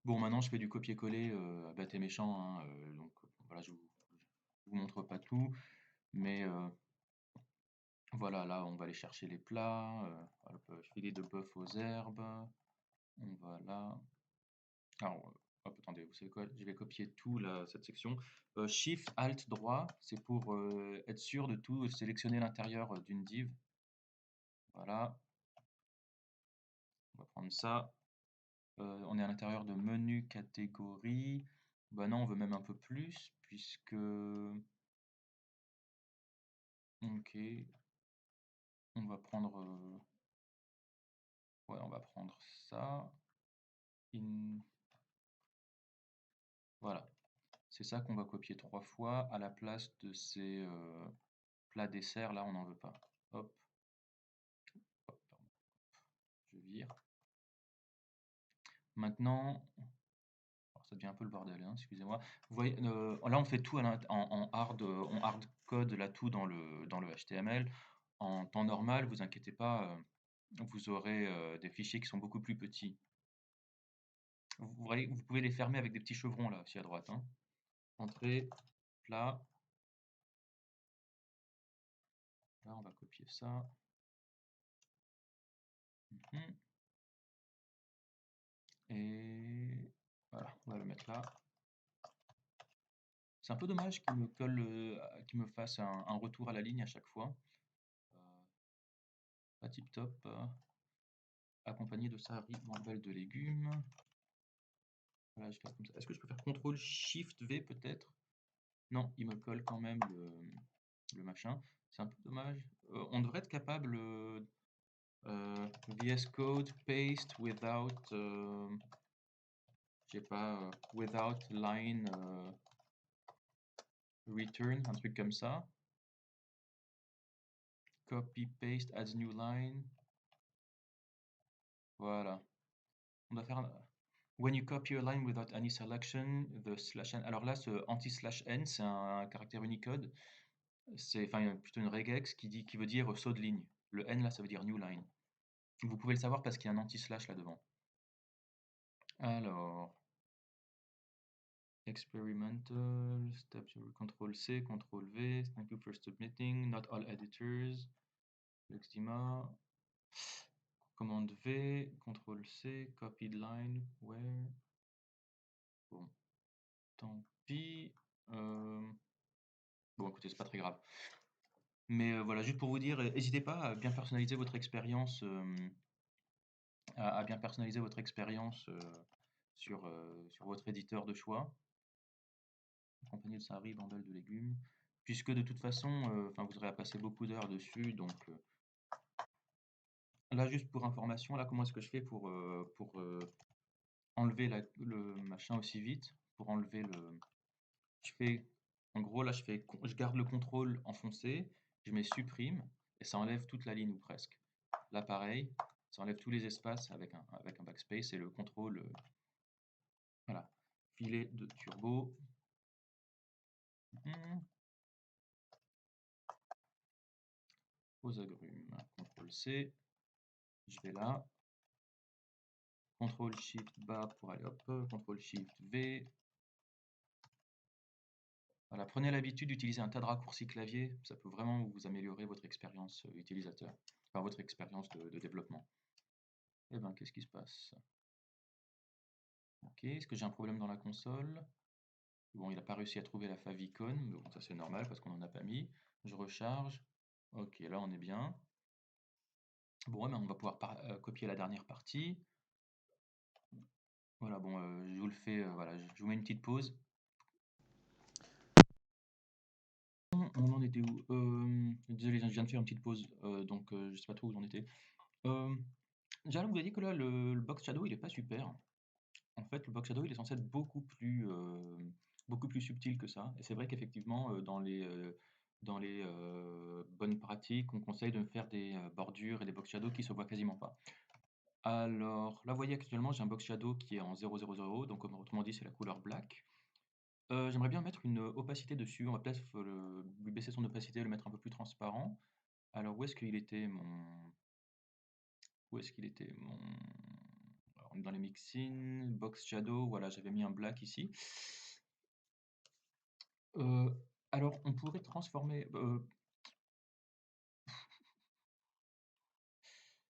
Bon, maintenant, je fais du copier-coller bête et méchant, hein, donc voilà, je vous montre pas tout, mais voilà, là, on va aller chercher les plats, hop, filet de bœuf aux herbes, on va là. Alors, hop, attendez, vous savez quoi? Je vais copier tout là, cette section. Shift, Alt, droit, c'est pour être sûr de tout sélectionner l'intérieur d'une div. Voilà, on va prendre ça. On est à l'intérieur de menu catégorie. Bah non, on veut même un peu plus, puisque... Ok, on va prendre... Ouais, on va prendre ça. In... Voilà, c'est ça qu'on va copier 3 fois à la place de ces plats desserts. Là, on n'en veut pas. Hop, hop, pardon, je vire. Maintenant, alors ça devient un peu le bordel, hein, excusez-moi. Vous voyez, là on fait tout en hard code, là tout dans le HTML. En temps normal, vous inquiétez pas, vous aurez des fichiers qui sont beaucoup plus petits. Vous voyez, vous pouvez les fermer avec des petits chevrons là, aussi à droite, hein. Entrée, plat. Là, on va copier ça. Mhm. Et voilà, on va le mettre là. C'est un peu dommage qu'il me colle, qu'il me fasse un retour à la ligne à chaque fois. Euh, Pas tip top. Accompagné de sa ribambelle de légumes. Voilà, je fais comme ça. Est-ce que je peux faire CTRL SHIFT V peut-être? Non, il me colle quand même le machin. C'est un peu dommage. On devrait être capable VS Code paste without, je sais pas, without line return, un truc comme ça. Copy paste adds new line. Voilà. On doit faire when you copy a line without any selection, the slash n. Alors là, ce anti-slash n, c'est un caractère Unicode. C'est enfin plutôt une regex qui veut dire saut de ligne. Le n là, ça veut dire new line. Vous pouvez le savoir parce qu'il y a un anti-slash là devant. Alors, experimental, step control C, control V, thank you for submitting, not all editors, Lextima, commande V, control C, copied line, where, bon, tant pis, bon écoutez, c'est pas très grave. Mais voilà, juste pour vous dire, n'hésitez pas à bien personnaliser votre expérience, à bien personnaliser votre expérience sur votre éditeur de choix, accompagné de sa ribambelle de légumes, puisque de toute façon, enfin, vous aurez à passer beaucoup d'heures dessus, donc là, juste pour information, là, comment est-ce que je fais pour enlever le machin aussi vite, pour enlever le... Je fais, en gros, là, je garde le contrôle enfoncé, je mets supprime, et ça enlève toute la ligne ou presque. Là, pareil, ça enlève tous les espaces avec un backspace et le contrôle, voilà, filet de turbo. Aux agrumes, CTRL C, je vais là, CTRL SHIFT bas pour aller hop, CTRL SHIFT V. Voilà, prenez l'habitude d'utiliser un tas de raccourcis clavier, ça peut vraiment vous améliorer votre expérience utilisateur, enfin votre expérience de développement. Et ben, qu'est-ce qui se passe? Ok, est-ce que j'ai un problème dans la console? Bon, il n'a pas réussi à trouver la favicon, mais bon, ça c'est normal parce qu'on n'en a pas mis. Je recharge. Ok, là on est bien. Bon, ouais, ben, on va pouvoir copier la dernière partie. Voilà, bon, je vous le fais, voilà, je vous mets une petite pause. On en était où? Désolé, je viens de faire une petite pause, donc je sais pas trop où j'en étais. Déjà, là, vous avez dit que là, le box shadow, il est pas super. En fait, le box shadow, il est censé être beaucoup plus subtil que ça. Et c'est vrai qu'effectivement, dans les bonnes pratiques, on conseille de faire des bordures et des box shadows qui se voient quasiment pas. Alors, là, vous voyez actuellement, j'ai un box shadow qui est en 000, donc autrement dit, c'est la couleur black. J'aimerais bien mettre une opacité dessus. On va peut-être lui baisser son opacité, le mettre un peu plus transparent. Alors, où est-ce qu'il était mon... Alors, on est dans les mixins, box shadow, voilà, j'avais mis un black ici. Alors, on pourrait transformer...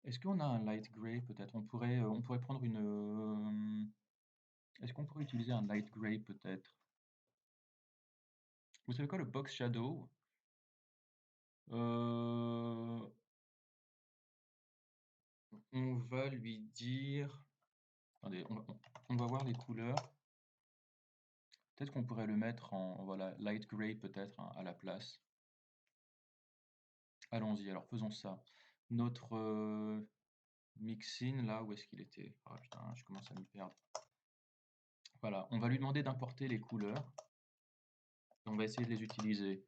est-ce qu'on a un light gray peut-être? On pourrait prendre une... est-ce qu'on pourrait utiliser un light gray peut-être? Vous savez quoi, le box shadow? On va lui dire... Attendez, on va voir les couleurs. Peut-être qu'on pourrait le mettre en voilà, light gray peut-être hein, à la place. Allons-y, alors faisons ça. Notre mixin, là, où est-ce qu'il était? Ah putain, je commence à m'y perdre. Voilà, on va lui demander d'importer les couleurs. On va essayer de les utiliser.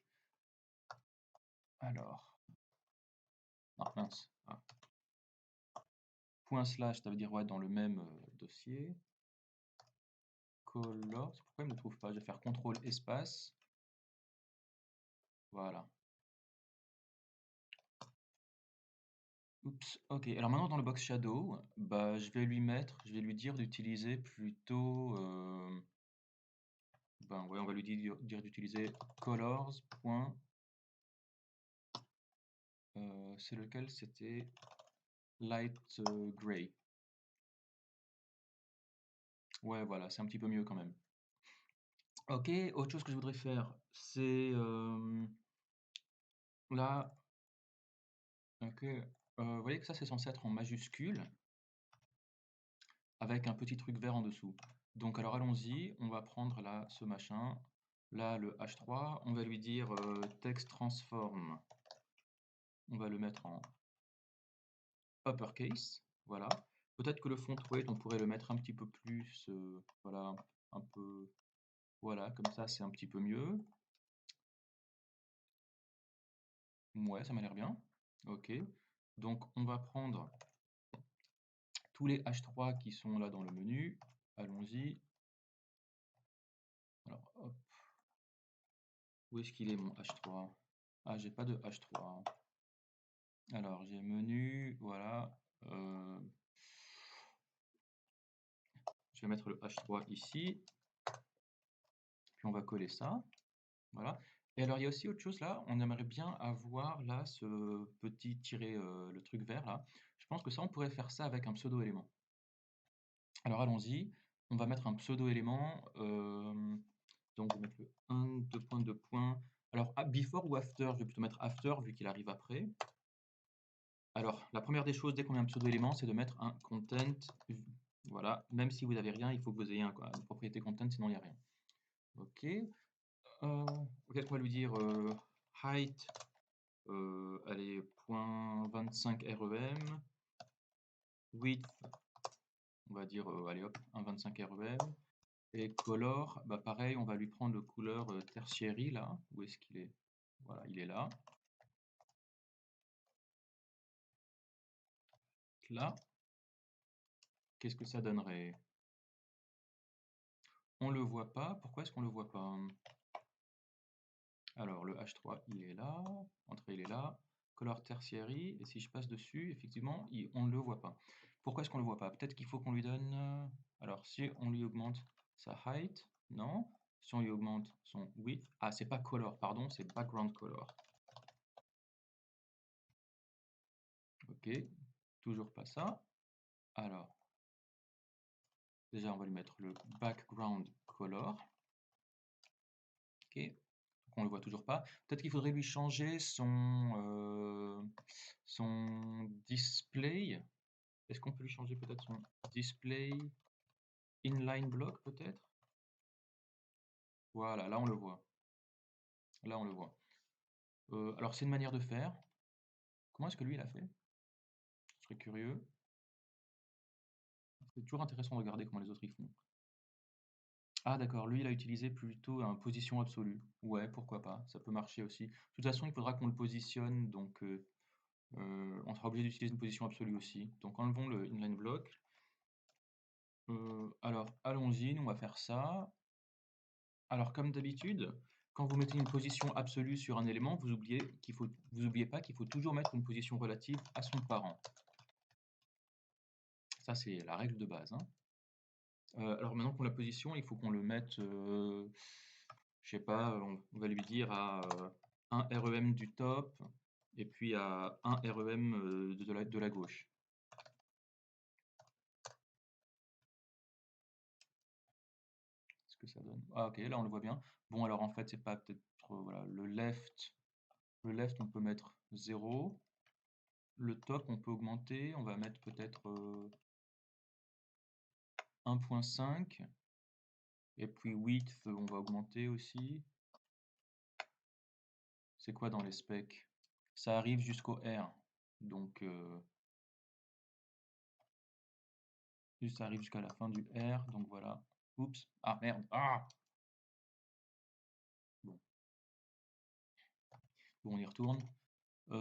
Alors... Ah mince. Ah. Point slash, ça veut dire ouais, dans le même dossier. Color, pourquoi il ne me trouve pas? Je vais faire CTRL espace. Voilà. Oups, ok. Alors maintenant dans le box shadow, bah, je vais lui dire d'utiliser plutôt... ben ouais, on va lui dire d'utiliser colors. C'est lequel? C'était light gray. Ouais, voilà, c'est un petit peu mieux quand même. Ok, autre chose que je voudrais faire, c'est là. Ok, vous voyez que ça c'est censé être en majuscule avec un petit truc vert en dessous. Donc alors allons-y, on va prendre là ce machin, là le H3, on va lui dire text transform. On va le mettre en uppercase, voilà. Peut-être que le font weight, on pourrait le mettre un petit peu plus, voilà, un peu, voilà, comme ça c'est un petit peu mieux. Ouais, ça m'a l'air bien. Ok, donc on va prendre tous les H3 qui sont là dans le menu. Allons-y. Alors, hop. Où est-ce qu'il est mon H3? Ah, j'ai pas de H3. Alors, j'ai menu, voilà. Je vais mettre le H3 ici. Puis on va coller ça. Voilà. Et alors, il y a aussi autre chose là. On aimerait bien avoir là ce petit tiré, le truc vert là. Je pense que ça, on pourrait faire ça avec un pseudo-élément. Alors, allons-y. On va mettre un pseudo-élément. Donc, je vais mettre le 1, 2 points, 2 points. Alors, before ou after? Je vais plutôt mettre after vu qu'il arrive après. Alors, la première des choses, dès qu'on met un pseudo-élément, c'est de mettre un content. Voilà, même si vous n'avez rien, il faut que vous ayez une propriété content, sinon il n'y a rien. Ok. Peut-être qu'on va lui dire height, allez, 0.25 REM. Width, on va dire, allez hop, 1.25 REM. Et color, bah pareil, on va lui prendre le couleur tertiary là. Où est-ce qu'il est? Voilà, il est là. Là. Qu'est-ce que ça donnerait? On le voit pas. Pourquoi est-ce qu'on le voit pas? Alors le H3 il est là, entrée il est là, color tertiary, et si je passe dessus, effectivement, on ne le voit pas. Pourquoi est-ce qu'on ne le voit pas? Peut-être qu'il faut qu'on lui donne... alors si on lui augmente sa height, non. Si on lui augmente son width, ah c'est pas color, pardon, c'est background color. Ok, toujours pas ça. Alors, déjà on va lui mettre le background color. Ok, on le voit toujours pas. Peut-être qu'il faudrait lui changer son display. Est-ce qu'on peut lui changer peut-être son display inline block peut-être? Voilà, là on le voit. Là on le voit. Alors c'est une manière de faire. Comment est-ce que lui il a fait? Je serais curieux. C'est toujours intéressant de regarder comment les autres y font. Ah d'accord, lui il a utilisé plutôt un position absolue. Ouais, pourquoi pas, ça peut marcher aussi. De toute façon, il faudra qu'on le positionne, donc on sera obligé d'utiliser une position absolue aussi. Donc enlevons le inline block. Alors allons-y, nous on va faire ça. Alors comme d'habitude, quand vous mettez une position absolue sur un élément, vous oubliez pas qu'il faut toujours mettre une position relative à son parent. Ça, c'est la règle de base, hein. Alors maintenant pour la position, il faut qu'on le mette, je sais pas, on va lui dire à 1 REM du top et puis à 1 REM de la gauche. Qu'est-ce que ça donne? Ah ok, là on le voit bien. Bon alors en fait c'est pas peut-être voilà, le left on peut mettre 0. Le top on peut augmenter, on va mettre peut-être 1.5 et puis width on va augmenter aussi. C'est quoi dans les specs? Ça arrive jusqu'au R. Donc ça arrive jusqu'à la fin du R. Donc voilà. Oups. Ah merde. Ah! Bon, bon on y retourne.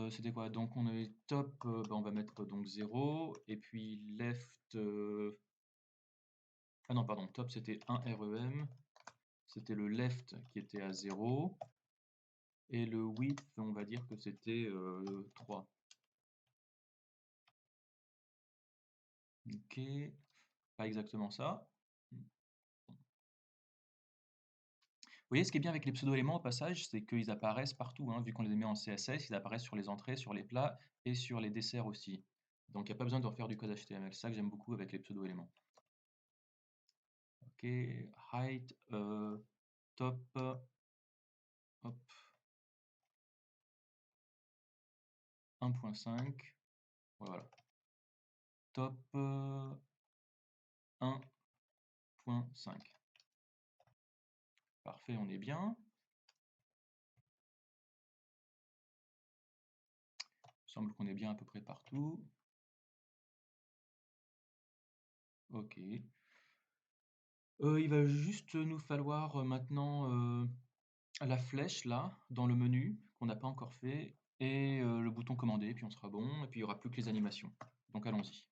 C'était quoi? Donc on est top, bah, on va mettre donc 0. Et puis left. Ah non, pardon, top c'était 1 REM. C'était le left qui était à 0. Et le width, on va dire que c'était 3. Ok, pas exactement ça. Vous voyez, ce qui est bien avec les pseudo-éléments au passage, c'est qu'ils apparaissent partout, hein, vu qu'on les met en CSS, ils apparaissent sur les entrées, sur les plats et sur les desserts aussi. Donc il n'y a pas besoin de refaire du code HTML. C'est ça que j'aime beaucoup avec les pseudo-éléments. Ok, height, top, hop, 1.5, voilà. Top 1.5. Parfait, on est bien. Il semble qu'on est bien à peu près partout. Ok. Il va juste nous falloir maintenant la flèche là, dans le menu, qu'on n'a pas encore fait, et le bouton commander, puis on sera bon, et puis il n'y aura plus que les animations. Donc allons-y.